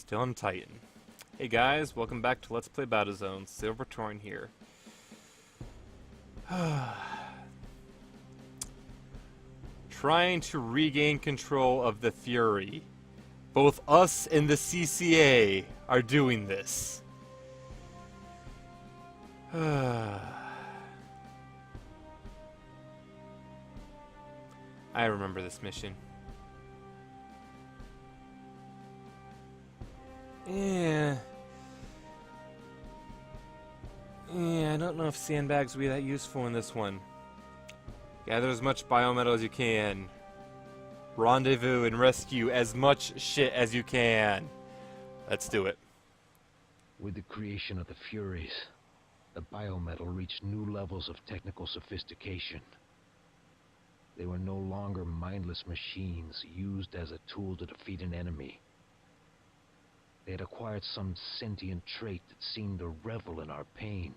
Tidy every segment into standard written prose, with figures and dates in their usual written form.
Still on Titan. Hey guys, welcome back to Let's Play Battlezone. Silvertorn here. Trying to regain control of the Fury. Both us and the CCA are doing this. I remember this mission. Yeah, I don't know if sandbags will be that useful in this one. Gather as much biometal as you can. Rendezvous and rescue as much shit as you can. Let's do it. With the creation of the Furies, the biometal reached new levels of technical sophistication. They were no longer mindless machines used as a tool to defeat an enemy. They had acquired some sentient trait that seemed to revel in our pain.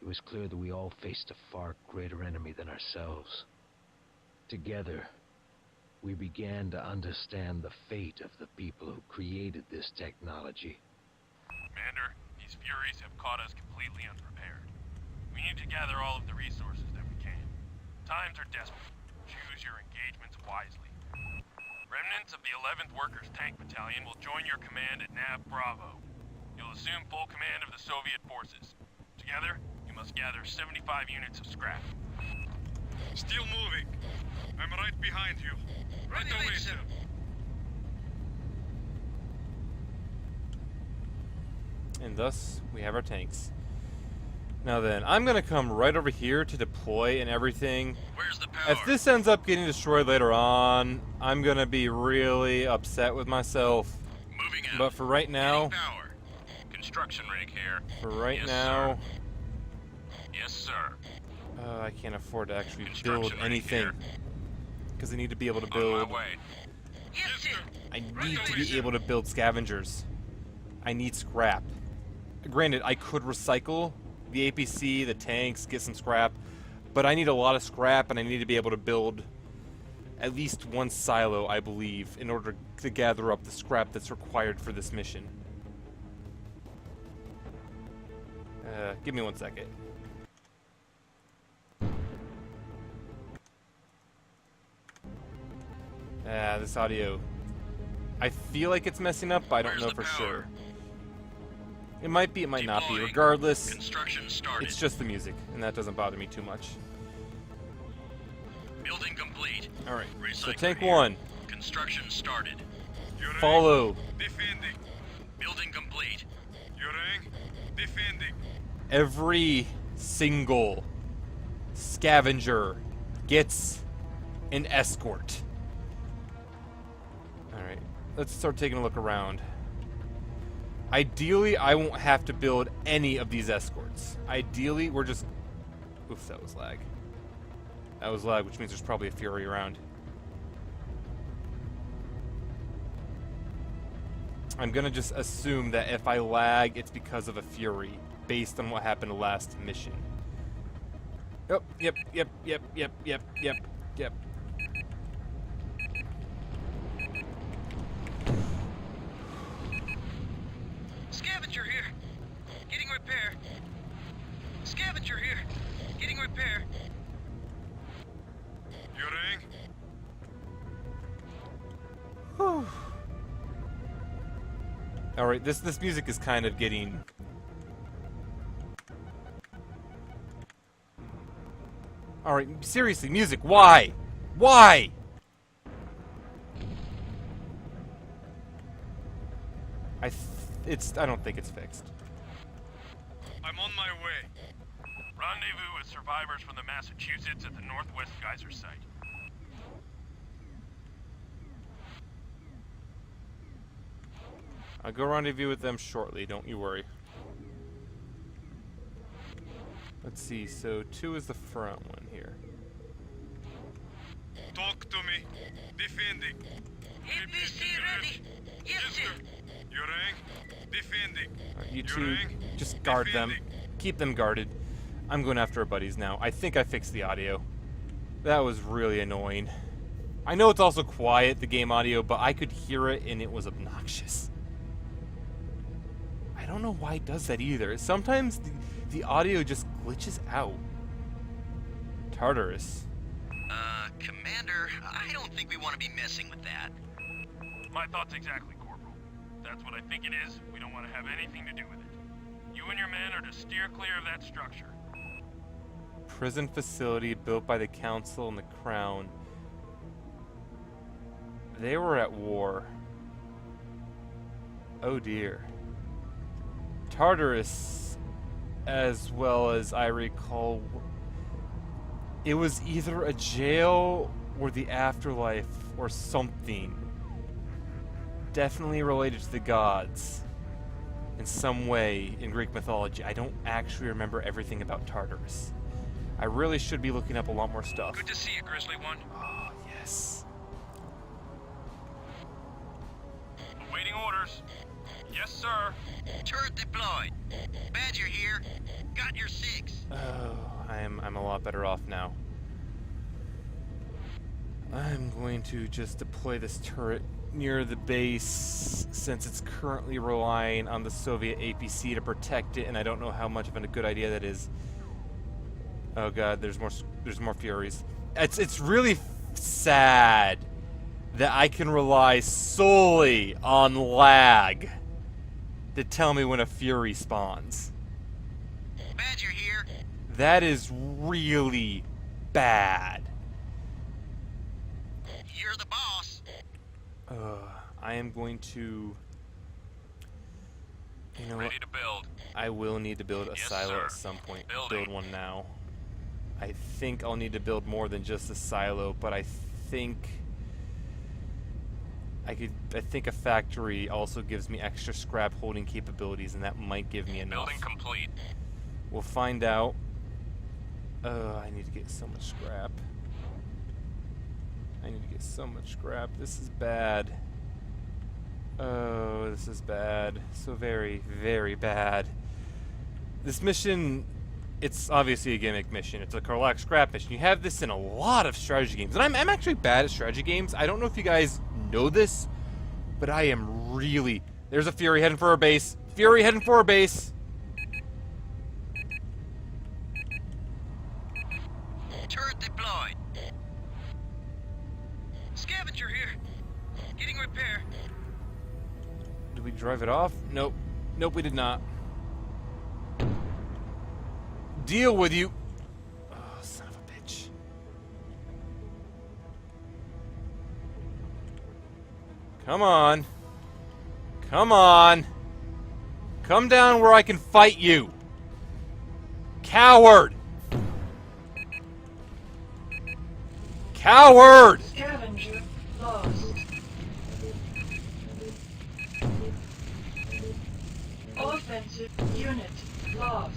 It was clear that we all faced a far greater enemy than ourselves. Together, we began to understand the fate of the people who created this technology. Commander, these Furies have caught us completely unprepared. We need to gather all of the resources that we can. Times are desperate. Choose your engagements wisely. Remnants of the 11th Workers' Tank Battalion will join your command at Nav Bravo. You'll assume full command of the Soviet forces. Together, you must gather 75 units of scrap. Still moving. I'm right behind you. Right away, sir. And thus, we have our tanks. Now then, I'm gonna come right over here to deploy and everything. Where's the power? If this ends up getting destroyed later on, I'm gonna be really upset with myself. Moving out. But for right now, Power. Construction rig here. for right Yes, now, Yes, sir. I can't afford to actually Construction build ready anything. here. Because I need to be able to On build. my way. Yes, sir. I need to be able to build scavengers. I need scrap. Granted, I could recycle the APC, the tanks, get some scrap, but I need a lot of scrap, and I need to be able to build at least one silo, I believe, in order to gather up the scrap that's required for this mission. Give me 1 second. This audio. I feel like it's messing up, but I don't Where's know the for power? sure. It might be, it might not be. Deploying. Regardless, Construction started. it's just the music, and that doesn't bother me too much. Building complete. Alright, so Recycler tank here. 1, Construction started. Your follow Defending. Building complete. Your defending. every single scavenger gets an escort. Alright, let's start taking a look around. Ideally, I won't have to build any of these escorts. Ideally, we're just... Oof, that was lag. That was lag, which means there's probably a Fury around. I'm gonna just assume that if I lag, it's because of a Fury, based on what happened last mission. Oh, yep. Scavenger here. Getting repair. Scavenger here. Getting repair. Your Whew. Alright, this music is kind of getting... Alright, seriously, music, why? Why? I don't think it's fixed. I'm on my way. Rendezvous with survivors from the Massachusetts at the Northwest Geyser site. I'll go rendezvous with them shortly, don't you worry. Let's see, so 2 is the front one here. Talk to me. Defending. APC ready. Yes, sir. Your rank. Defending. Alright, you two, just guard them. Keep them guarded. I'm going after our buddies now. I think I fixed the audio. That was really annoying. I know it's also quiet, the game audio, but I could hear it and it was obnoxious. I don't know why it does that either. Sometimes the audio just glitches out. Tartarus. Commander, I don't think we want to be messing with that. My thoughts exactly, Corporal. That's what I think it is. We don't want to have anything to do with it. You and your men are to steer clear of that structure. Prison facility built by the Council and the Crown. They were at war. Oh dear. Tartarus, as well as I recall, it was either a jail or the afterlife or something. Definitely related to the gods in some way in Greek mythology. I don't actually remember everything about Tartarus. I really should be looking up a lot more stuff. Good to see you, Grizzly One. Oh, yes. Awaiting orders. Yes, sir. Turret deployed. Badger here. Got your 6. Oh, I'm a lot better off now. I'm going to just deploy this turret near the base since it's currently relying on the Soviet APC to protect it, and I don't know how much of a good idea that is. Oh god, there's more Furies. It's really sad that I can rely solely on lag to tell me when a Fury spawns. Badger here. That is really bad. You're the boss. I am going to... You know what? Ready to build. I will need to build a Yes, silo sir. at some point. Building. Build one now. I think I'll need to build more than just a silo, but I think a factory also gives me extra scrap holding capabilities, and that might give me enough. Building complete. We'll find out. I need to get so much scrap. I need to get so much scrap. This is bad. Oh, this is bad. So very, very bad. This mission, it's obviously a gimmick mission. It's a Karlak scrap mission. You have this in a lot of strategy games. And I'm actually bad at strategy games. I don't know if you guys know this, but I am really... There's a Fury heading for our base. Fury heading for our base. Turret deployed. Scavenger here. Getting repair. Did we drive it off? Nope. Nope, we did not. Deal with you. Oh, son of a bitch. Come on. Come on. Come down where I can fight you. Coward. Coward! Scavenger lost. Offensive unit lost.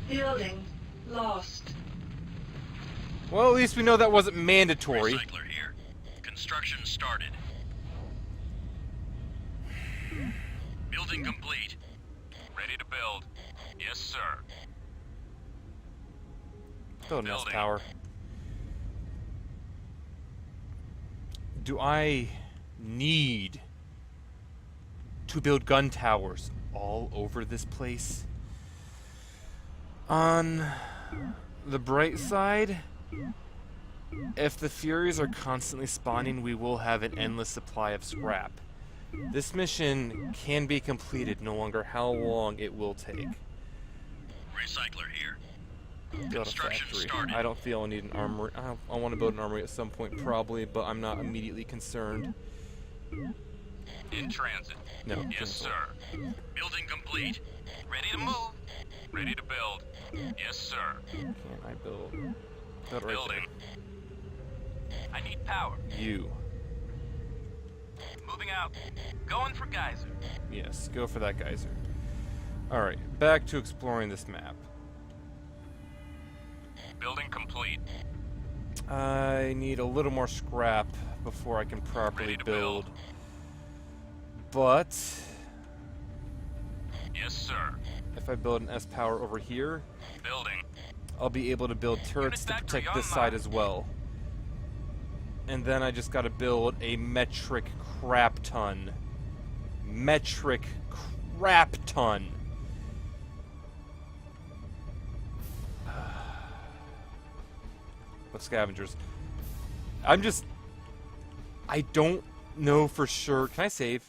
Building lost. Well, at least we know that wasn't mandatory. Recycler here. Construction started. Building complete. Ready to build. Yes, sir. Build an S Building. tower. Do I need to build gun towers all over this place? On the bright side, if the Furies are constantly spawning, we will have an endless supply of scrap. This mission can be completed, no longer how long it will take. Recycler here. Build a Construction factory. started. I don't feel I need an armory. I want to build an armory at some point, probably, but I'm not immediately concerned. In transit. No. Yes, cancel. sir. Building complete. Ready to move. Ready to build. Yes, sir. Can't I build? Build right Building. I need power. there. You. Moving out. Going for geyser. Yes, go for that geyser. Alright, back to exploring this map. Building complete. I need a little more scrap before I can properly Ready to build. build. But Yes, sir. if I build an S-Power over here, Building. I'll be able to build turrets to factory protect this side online. as well. And then I just gotta build a metric crap ton. Metric crap ton. Of scavengers. I don't know for sure. Can I save?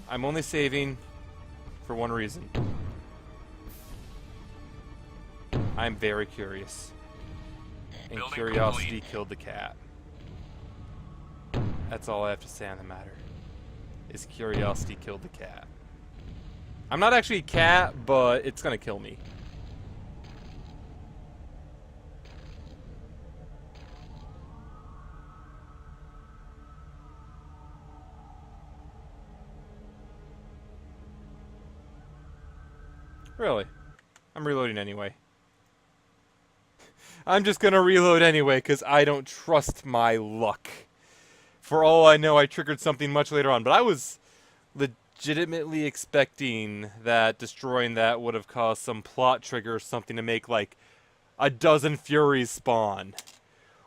I'm only saving for one reason. I'm very curious. And Building curiosity complete. killed the cat. That's all I have to say on the matter. Is curiosity killed the cat. I'm not actually a cat, but it's gonna kill me. Really? I'm reloading anyway. I'm just gonna reload anyway, because I don't trust my luck. For all I know, I triggered something much later on, but I was legitimately expecting that destroying that would have caused some plot trigger or something to make, like, a dozen Furies spawn.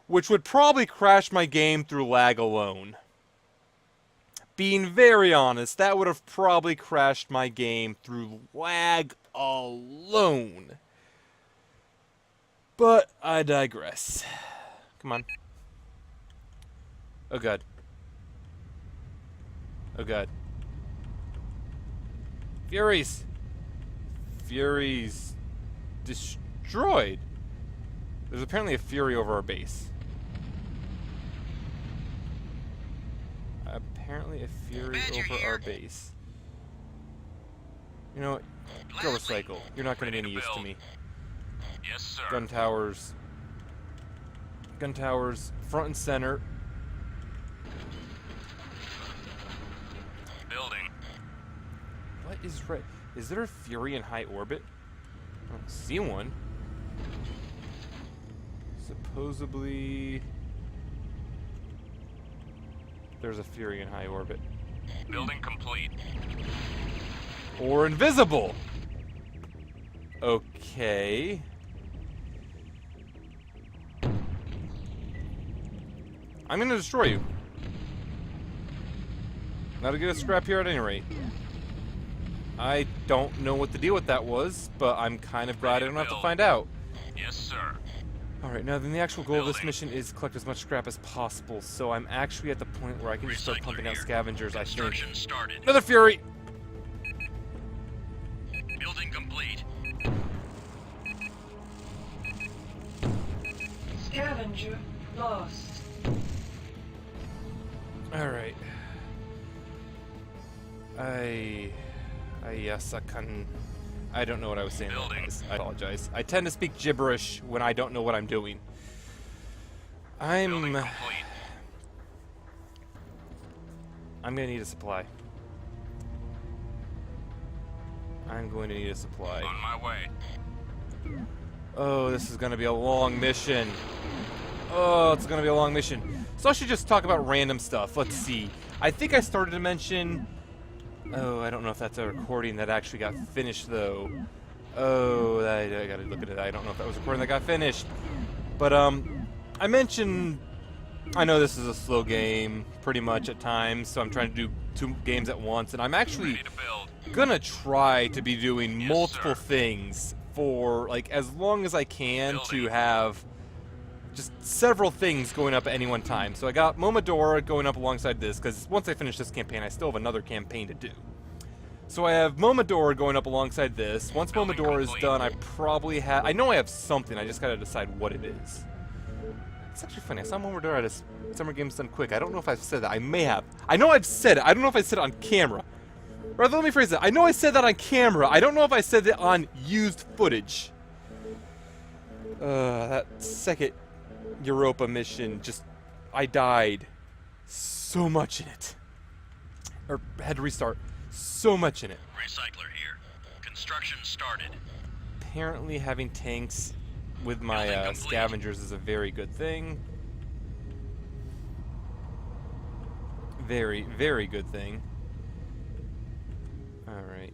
Which would probably crash my game through lag alone. Being very honest, that would have probably crashed my game through lag alone. But I digress. Come on. Oh god. Oh god. Furies! Furies destroyed. There's apparently a Fury over our base. Apparently a Fury over our base. You know what? Go recycle. You're not going to be any use to me. Yes, sir. Gun towers. Gun towers, front and center. Building. What is right? Is there a Fury in high orbit? I don't see one. Supposedly, there's a Fury in high orbit. Building complete. Or invisible. Okay. I'm gonna destroy you. Not to get a scrap here at any rate. I don't know what the deal with that was, but I'm kind of glad I don't have to find out. Yes, sir. Alright, now then the actual goal of this mission is collect as much scrap as possible, so I'm actually at the point where I can just start Recycler pumping out here. scavengers, I think. Construction started. Another Fury! Building complete. Scavenger lost. Alright. Yes, I don't know what I was saying. Building. Guys. I apologize. I tend to speak gibberish when I don't know what I'm doing. Building I'm complete. gonna need a supply. I'm going to need a supply. On my way. Oh, this is gonna be a long mission. Oh, it's gonna be a long mission. So I should just talk about random stuff. Let's see. I think I started to mention... Oh, I don't know if that's a recording that actually got finished, though. Oh, I gotta look at it. I don't know if that was a recording that got finished. But, I mentioned... I know this is a slow game, pretty much at times, so I'm trying to do 2 games at once, and I'm actually Ready to build. gonna try to be doing Yes, multiple sir. things for, like, as long as I can to Building. have just several things going up at any one time. So I got Momodora going up alongside this, because once I finish this campaign, I still have another campaign to do. So I have Momodora going up alongside this. Once Building Momodora is complete. done, I probably have... I know I have something, I just gotta decide what it is. It's actually funny, I saw Momodora at a Summer Games Done Quick. I don't know if I've said that. I may have. I know I've said it. I don't know if I said it on camera. Rather, let me phrase it. I know I said that on camera. I don't know if I said it on used footage. That second Europa mission, just... I died so much in it. Or had to restart so much in it. Recycler here. Construction started. Apparently having tanks with my Building complete. scavengers is a very good thing. Very, very good thing. Alright.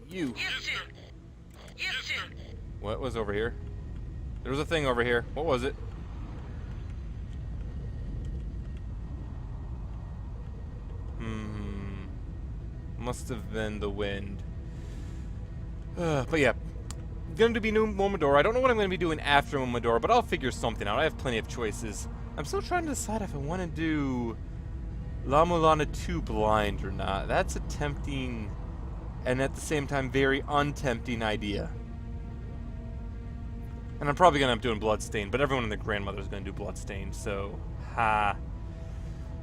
You. Yes, sir. Yes, sir. What was over here? There was a thing over here. What was it? Must have been the wind. But yeah. Going to be new Momodora. I don't know what I'm going to be doing after Momodora, but I'll figure something out. I have plenty of choices. I'm still trying to decide if I want to do La Mulana 2 blind or not. That's a tempting and at the same time very untempting idea. And I'm probably going to end up doing Bloodstained, but everyone and their grandmother is going to do Bloodstained, so ha.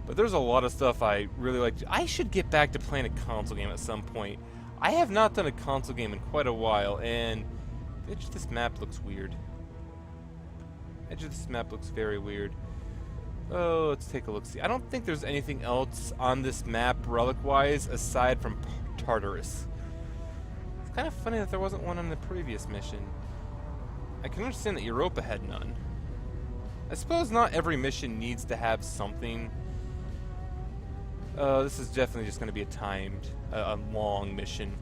But there's a lot of stuff I really like to. I should get back to playing a console game at some point. I have not done a console game in quite a while, and the edge of this map looks weird. The edge of this map looks very weird. Oh, let's take a look-see. I don't think there's anything else on this map, relic-wise, aside from Tartarus. It's kind of funny that there wasn't one on the previous mission. I can understand that Europa had none. I suppose not every mission needs to have something. This is definitely just going to be a timed, a long mission.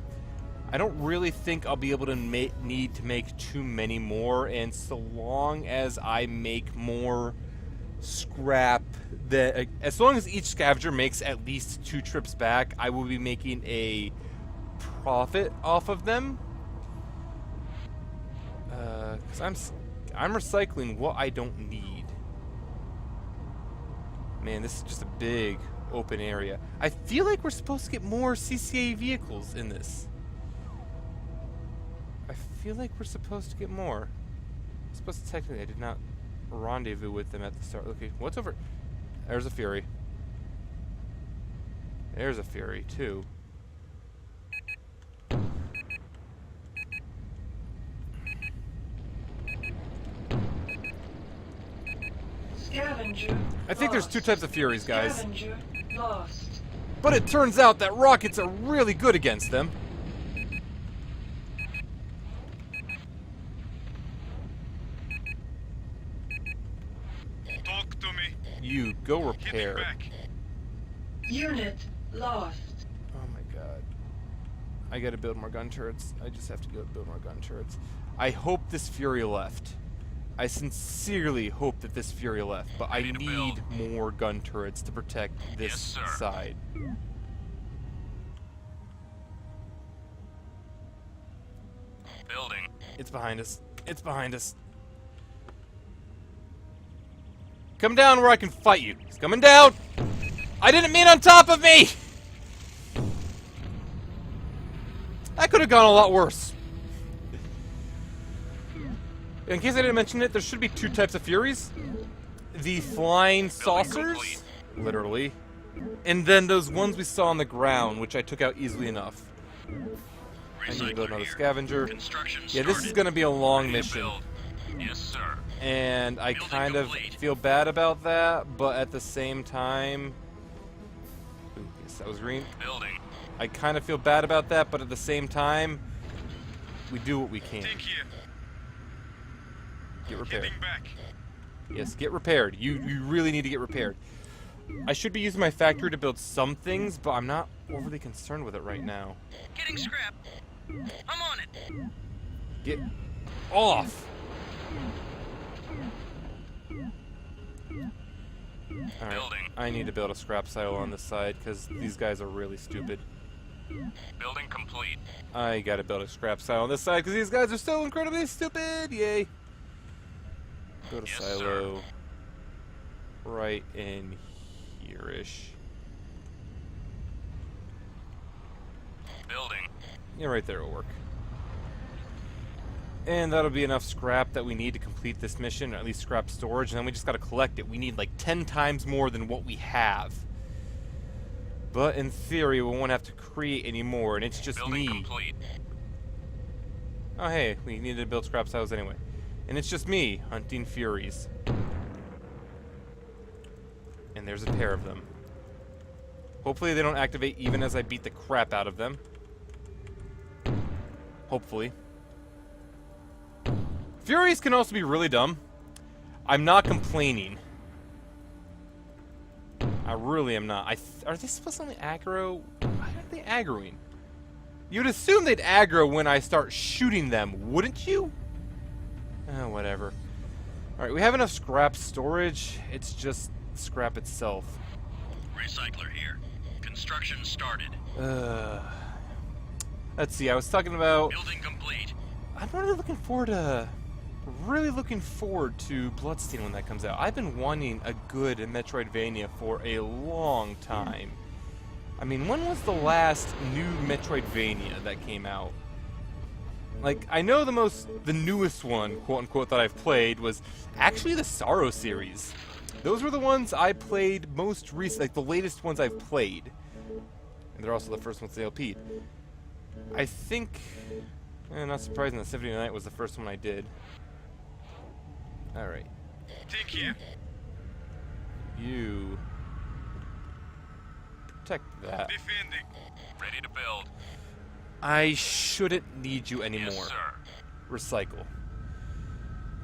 I don't really think I'll be able to need to make too many more, and so long as I make more scrap, as long as each scavenger makes at least 2 trips back, I will be making a profit off of them. Because I'm recycling what I don't need. Man, this is just a big open area. I feel like we're supposed to get more CCA vehicles in this. I feel like we're supposed to get more. I suppose technically I did not rendezvous with them at the start. Okay, what's over? There's a Fury. There's a Fury, too. Scavenger. I think there's 2 types of Furies, guys. Scavenger lost. But it turns out that rockets are really good against them. Talk to me. You go Getting repair. back. Unit lost. Oh my god. I gotta build more gun turrets. I just have to go build more gun turrets. I hope this Fury left. I sincerely hope that this Fury left, but I Ready to need more gun turrets to protect this Yes, sir. side. Building. It's behind us. It's behind us. Come down where I can fight you. It's coming down. I didn't mean on top of me. That could have gone a lot worse. In case I didn't mention it, there should be 2 types of Furies. The flying saucers, complete. literally, and then those ones we saw on the ground, which I took out easily enough. I need to build another scavenger. Construction Yeah, this is started. going to be a long Ready to mission. build. Yes, sir. And I Building kind of complete. feel bad about that, but at the same time... Ooh, yes, that was green. Building. I kind of feel bad about that, but at the same time, we do what we can. Take here. Get repaired. Getting back. Yes, get repaired. You really need to get repaired. I should be using my factory to build some things, but I'm not overly concerned with it right now. Getting scrap. I'm on it. Get off! Alright, Building. I need to build a scrap silo on this side, because these guys are really stupid. Building complete. I gotta build a scrap silo on this side, because these guys are so incredibly stupid! Yay! Build a Yes, silo right in here-ish. Building. Yeah, right there will work. And that'll be enough scrap that we need to complete this mission, or at least scrap storage, and then we just gotta collect it. We need like 10 times more than what we have. But in theory, we won't have to create any more, and it's just Building me. complete. Oh hey, we needed to build scrap silos anyway. And it's just me hunting Furies. And there's a pair of them. Hopefully they don't activate even as I beat the crap out of them. Hopefully. Furies can also be really dumb. I'm not complaining. I really am not. Are they supposed to only aggro? Why are they aggroing? You'd assume they'd aggro when I start shooting them, wouldn't you? Oh, whatever. Alright, we have enough scrap storage. It's just scrap itself. Recycler here. Construction started. Let's see, I was talking about... Building complete. I'm really looking forward to Bloodstained when that comes out. I've been wanting a good Metroidvania for a long time. I mean, when was the last new Metroidvania that came out? Like, I know the newest one, quote-unquote, that I've played was actually the Sorrow series. Those were the ones I played most recently, like the latest ones I've played. And they're also the first ones they LP'd. I think, not surprising that Symphony of the Night was the first one I did. Alright. Take here. You... protect that. Defending. Ready to build. I shouldn't need you anymore. Yes, sir. Recycle.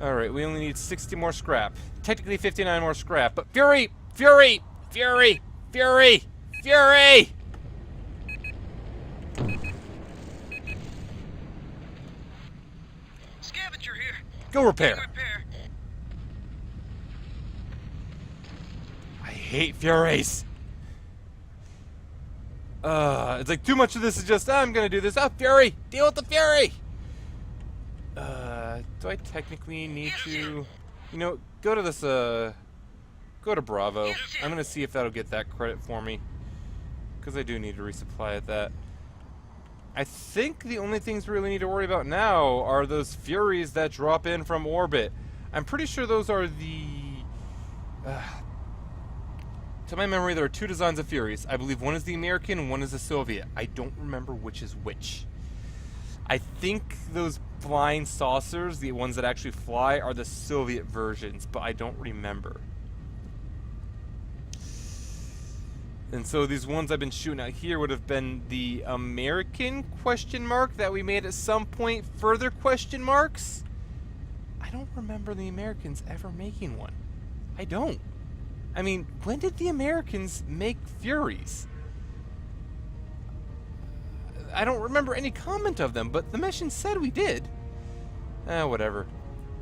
Alright, we only need 60 more scrap. Technically 59 more scrap, but Fury! Fury! Fury! Fury! Fury! Scavenger here. Go repair! Repair. I hate Furies! It's like too much of this is just, I'm gonna do this. Fury! Deal with the Fury! Do I technically need to... You know, go to this, go to Bravo. I'm gonna see if that'll get that credit for me. Because I do need to resupply at that. I think the only things we really need to worry about now are those Furies that drop in from orbit. I'm pretty sure those are the... to my memory, there are two designs of Furies. I believe one is the American and one is the Soviet. I don't remember which is which. I think those flying saucers, the ones that actually fly, are the Soviet versions, but I don't remember. And so these ones I've been shooting out here would have been the American question mark that we made at some point, further question marks. I don't remember the Americans ever making one. I don't. I mean, when did the Americans make Furies? I don't remember any comment of them, but the mission said we did. Whatever.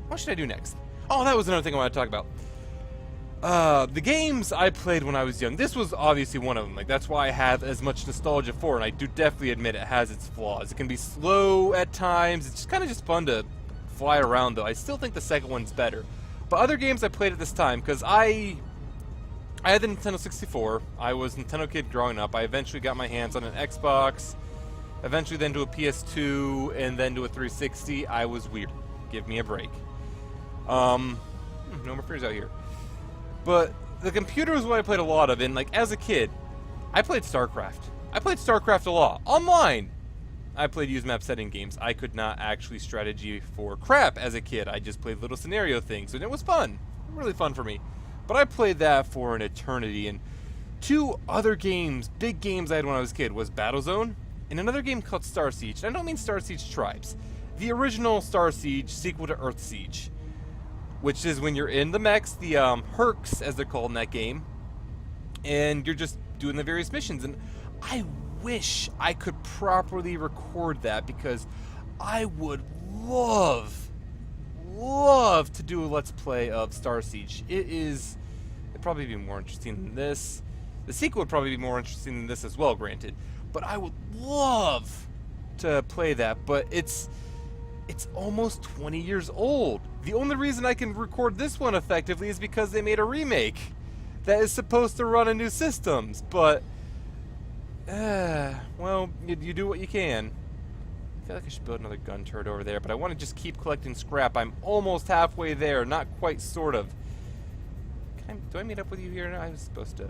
What should I do next? Oh, that was another thing I want to talk about. The games I played when I was young, this was obviously one of them. Like, that's why I have as much nostalgia for it, and I do definitely admit it has its flaws. It can be slow at times. It's just kind of just fun to fly around, though. I still think the second one's better. But other games I played at this time, because I had the Nintendo 64. I was a Nintendo kid growing up. I eventually got my hands on an Xbox, eventually then to a PS2, and then to a 360. I was weird. Give me a break. No more fears out here. But the computer was what I played a lot of, and like as a kid, I played StarCraft. I played StarCraft a lot. Online! I played use map setting games. I could not actually strategy for crap as a kid. I just played little scenario things, and it was fun. Really fun for me. But I played that for an eternity, and two other games, big games I had when I was a kid, was Battlezone, and another game called Star Siege. And I don't mean Star Siege Tribes. The original Star Siege, sequel to Earth Siege. Which is when you're in the mechs, the Hercs, as they're called in that game, and you're just doing the various missions. And I wish I could properly record that, because I would love to do a Let's Play of Star Siege. It'd probably be more interesting than this. The sequel would probably be more interesting than this as well, granted. But I would love to play that, but it's almost 20 years old. The only reason I can record this one effectively is because they made a remake that is supposed to run on new systems, but well, you do what you can. I feel like I should build another gun turret over there, but I want to just keep collecting scrap. I'm almost halfway there, not quite, sort of. Do I meet up with you here? I was supposed to.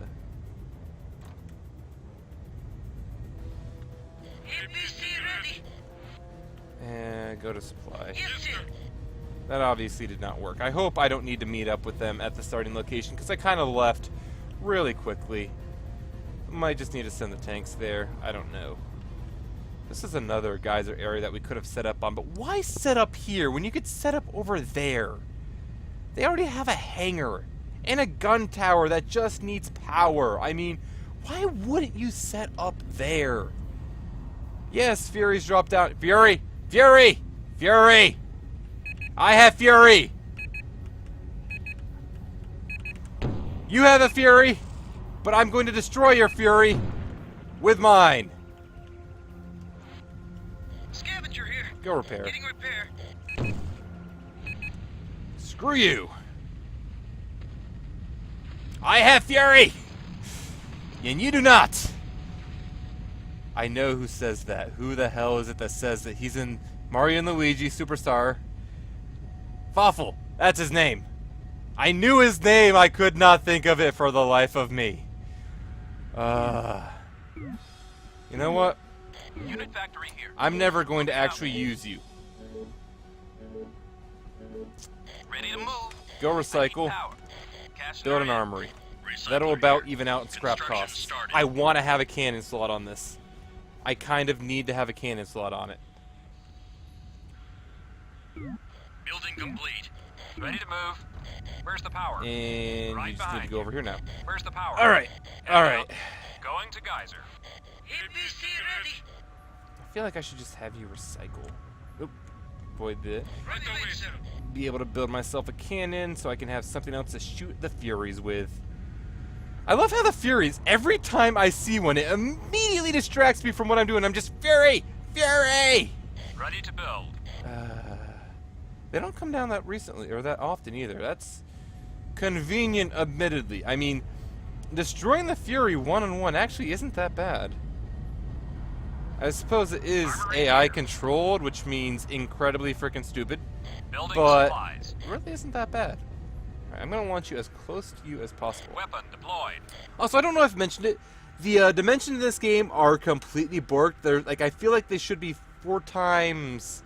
APC ready. And go to supply. Yes, sir. That obviously did not work. I hope I don't need to meet up with them at the starting location, because I kind of left really quickly. Might just need to send the tanks there. I don't know. This is another geyser area that we could have set up on, but why set up here when you could set up over there? They already have a hangar and a gun tower that just needs power. I mean, why wouldn't you set up there? Yes, Fury's dropped out. Fury! Fury! Fury! I have Fury! You have a Fury, but I'm going to destroy your Fury with mine. Scavenger here. Go repair. Getting repair. Screw you. I have Fury! And you do not! I know who says that. Who the hell is it that says that he's in Mario and Luigi Superstar? Fawful. That's his name. I knew his name. I could not think of it for the life of me. You know what? Unit factory here. I'm never going to actually use you. Ready to move. Go recycle. Power. Cash Build an area. armory. Recycler That'll about here. even out scrap Construction costs. started. I want to have a cannon slot on this. I kind of need to have a cannon slot on it. Building complete. Ready to move. Where's the power? And Right you just need to behind go over here now. Where's the power? Alright. Alright. Going to geyser. APC ready. I feel like I should just have you recycle. Oop. Avoid the... Right away, sir. Be able to build myself a cannon so I can have something else to shoot the Furies with. I love how the Furies, every time I see one, it immediately distracts me from what I'm doing. I'm just, Fury! Fury! Ready to build. They don't come down that recently, or that often either. That's convenient, admittedly. I mean, destroying the Fury one-on-one actually isn't that bad. I suppose it is AI controlled, which means incredibly freaking stupid. Building But supplies. it really isn't that bad. Alright, I'm gonna want you as close to you as possible. Weapon deployed. Also, I don't know if I've mentioned it. The dimensions in this game are completely borked. They're like, I feel like they should be 4 times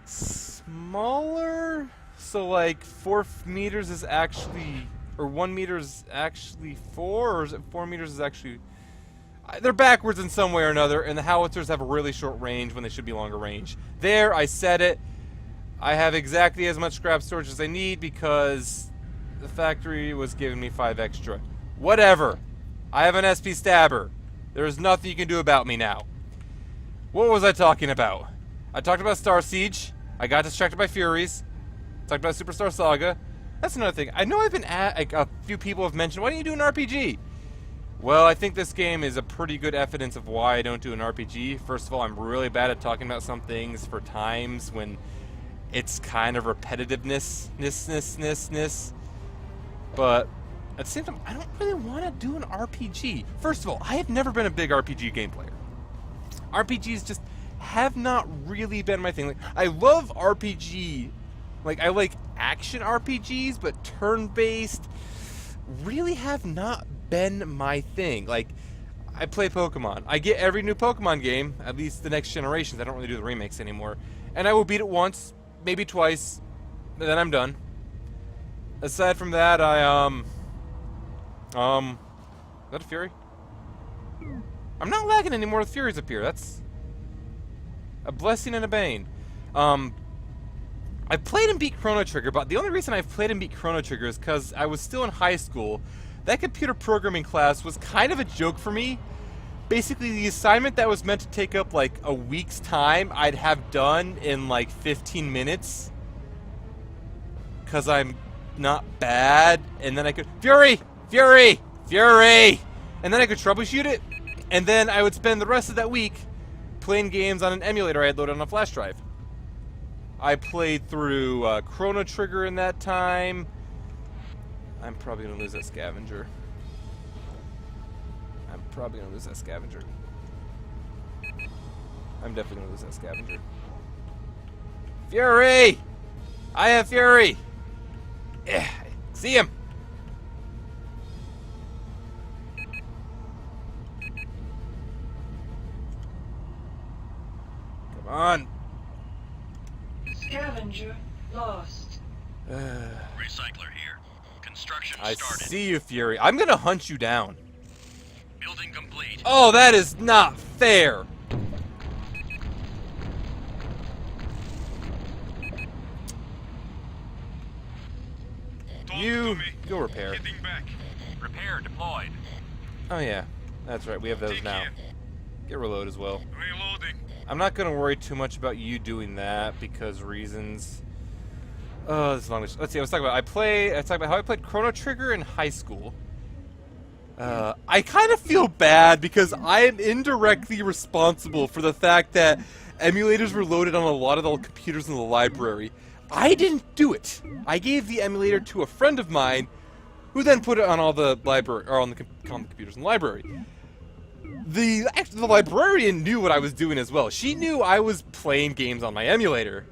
smaller. So like 4 meters is actually, or 1 meter is actually 4, or is it 4 meters is actually? They're backwards in some way or another, and the howitzers have a really short range when they should be longer range. There, I said it. I have exactly as much scrap storage as I need because the factory was giving me 5 extra. Whatever. I have an SP stabber. There's nothing you can do about me now. What was I talking about? I talked about Star Siege. I got distracted by Furies. Talked about Superstar Saga. That's another thing. I know I've been like a few people have mentioned, why don't you do an RPG? Well, I think this game is a pretty good evidence of why I don't do an RPG. First of all, I'm really bad at talking about some things for times when it's kind of repetitiveness. But at the same time, I don't really want to do an RPG. First of all, I have never been a big RPG game player. RPGs just have not really been my thing. Like, I love RPG. Like, I like action RPGs, but turn-based really have not been my thing. Like, I play Pokemon. I get every new Pokemon game, at least the next generations. I don't really do the remakes anymore. And I will beat it once, maybe twice, and then I'm done. Aside from that, is that a Fury? I'm not lagging anymore with Furies up here. That's a blessing and a bane. I played and beat Chrono Trigger, but the only reason I've played and beat Chrono Trigger is because I was still in high school. That computer programming class was kind of a joke for me. Basically, the assignment that was meant to take up like a week's time, I'd have done in like 15 minutes. Because I'm not bad. And then I could... Fury! Fury! Fury! And then I could troubleshoot it. And then I would spend the rest of that week playing games on an emulator I had loaded on a flash drive. I played through Chrono Trigger in that time. I'm probably going to lose that scavenger. I'm definitely going to lose that scavenger. Fury! I have Fury! Yeah, see him! Come on! Scavenger lost. Recycler here. Construction I started. see you, Fury. I'm gonna hunt you down. Building complete. Oh, that is not fair! Talk You to me. go repair. Getting back. Repair deployed. Oh yeah, that's right. We have those Take now. care. Get reload as well. Reloading. I'm not gonna worry too much about you doing that because reasons. Oh, this is long. Let's see. I was talking about. I talked about how I played Chrono Trigger in high school. I kind of feel bad because I am indirectly responsible for the fact that emulators were loaded on a lot of the computers in the library. I didn't do it. I gave the emulator to a friend of mine, who then put it on all the library or on the computers in the library. The librarian knew what I was doing as well. She knew I was playing games on my emulator,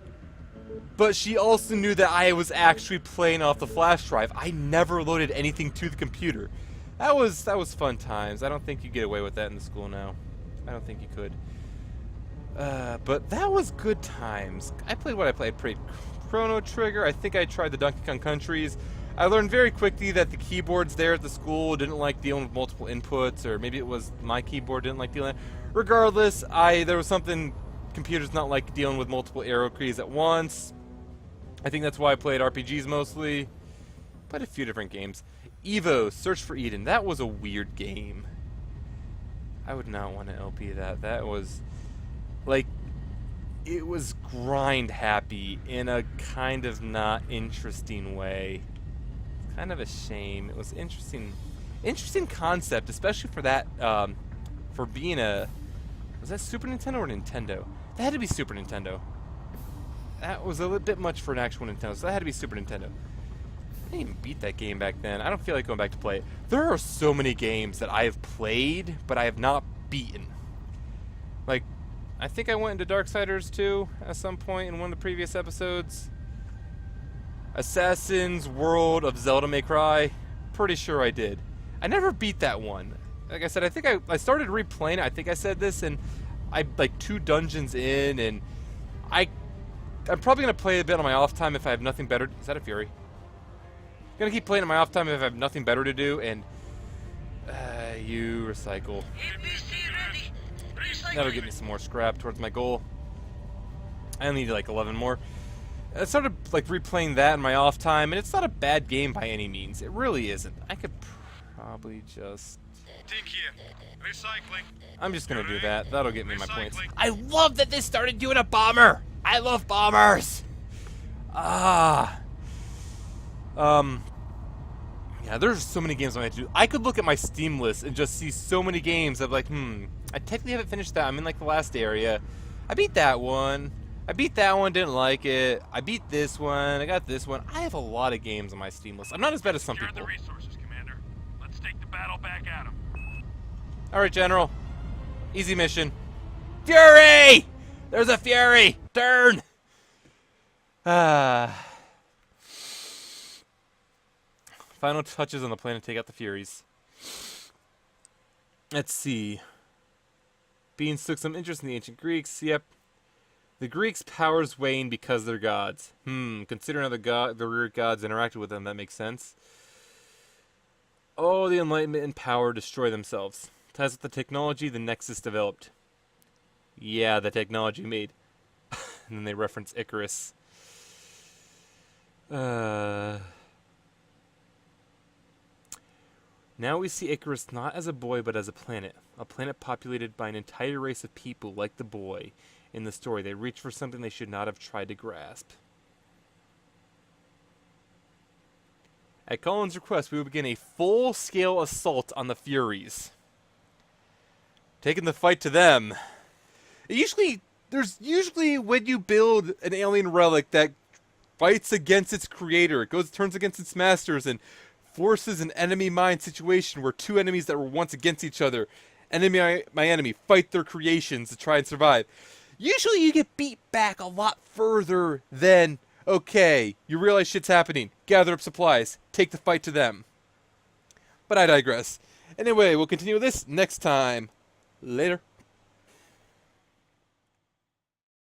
but she also knew that I was actually playing off the flash drive. I never loaded anything to the computer. That was fun times. I don't think you get away with that in the school now. I don't think you could. But that was good times. I played what I played. I played Chrono Trigger. I think I tried the Donkey Kong Countries. I learned very quickly that the keyboards there at the school didn't like dealing with multiple inputs, or maybe it was my keyboard didn't like dealing. Regardless, there was something computers not like dealing with multiple arrow keys at once. I think that's why I played RPGs mostly. Played a few different games. Evo, Search for Eden. That was a weird game. I would not want to LP that. That was like, it was grind happy in a kind of not interesting way. Kind of a shame. It was interesting concept, especially for that, for being a, was that Super Nintendo or Nintendo? That had to be Super Nintendo. That was a little bit much for an actual Nintendo, so that had to be Super Nintendo. I didn't even beat that game back then. I don't feel like going back to play it. There are so many games that I have played, but I have not beaten. Like, I think I went into Darksiders 2 at some point in one of the previous episodes. Assassin's World of Zelda May Cry. Pretty sure I did. I never beat that one. Like I said, I think I started replaying it. I think I said this, and I'm like 2 dungeons in, and I'm probably going to play a bit on my off time if I have nothing better. Is that a Fury? I'm going to keep playing on my off time if I have nothing better to do, and you recycle. That'll give me some more scrap towards my goal. I only need like 11 more. I started like replaying that in my off time, and it's not a bad game by any means. It really isn't. I could probably just... Think here. Recycling. I'm just gonna do that. That'll get me my points. Recycling. I love that this started doing a bomber! I love bombers! Yeah, there's so many games I have to do. I could look at my Steam list and just see so many games of like, I technically haven't finished that. I'm in like the last area. I beat that one. I beat that one, didn't like it. I beat this one. I got this one. I have a lot of games on my Steam list. I'm not as bad as some Secured people. the resources, Commander. Let's take the battle back at him. Alright, General. Easy mission. Fury! There's a Fury! Turn! Final touches on the plan to take out the Furies. Let's see. Beans took some interest in the ancient Greeks. Yep. The Greeks' powers wane because they're gods. Considering how the real gods interacted with them, that makes sense. Oh, the Enlightenment and power destroy themselves. Ties with the technology the Nexus developed. Yeah, the technology made. And then they reference Icarus. Now we see Icarus not as a boy, but as a planet populated by an entire race of people like the boy. In the story, they reach for something they should not have tried to grasp. At Colin's request, we will begin a full-scale assault on the Furies. Taking the fight to them. There's usually when you build an alien relic that fights against its creator, it turns against its masters, and forces an enemy mine situation where 2 enemies that were once against each other, my enemy, fight their creations to try and survive. Usually you get beat back a lot further than, okay, you realize shit's happening, gather up supplies, take the fight to them. But I digress. Anyway, we'll continue this next time. Later.